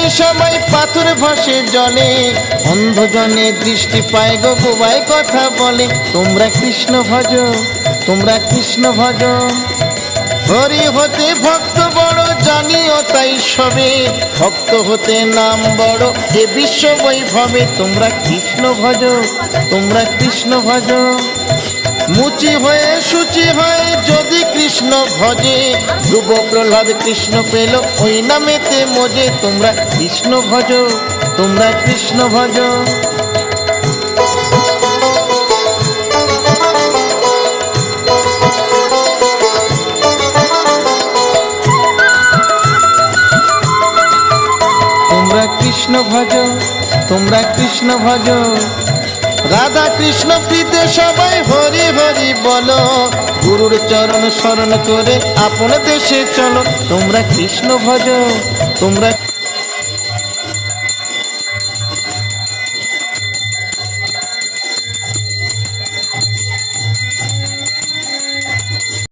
সবাই পাথর ভাসে জলে, অন্ধজনে দৃষ্টি পায় গো বোবায় কথা বলে। তোমরা কৃষ্ণ ভজ, তোমরা কৃষ্ণ ভজ। হরি হতে ভক্ত বড় জানিও তাই সবে, ভক্ত হতে নাম বড় এ বিশ্ব বৈভবে। তোমরা কৃষ্ণ ভজ, তোমরা কৃষ্ণ ভজ। মুচি হয়ে সূচি হয়ে যদি কৃষ্ণ ভজে, ধ্রুব প্রহ্লাদ কৃষ্ণ পেল ওই নামেতে মজে। তোমরা কৃষ্ণ ভজ, তোমরা কৃষ্ণ ভজ। তোমরা কৃষ্ণ ভজ, তোমরা কৃষ্ণ ভজ। রাধা কৃষ্ণ প্রীতে সবাই হরি হরি বলো, গুরুর চরণ শরণ করে আপন দেশে চলো। তোমরা কৃষ্ণ ভজ, তোমরা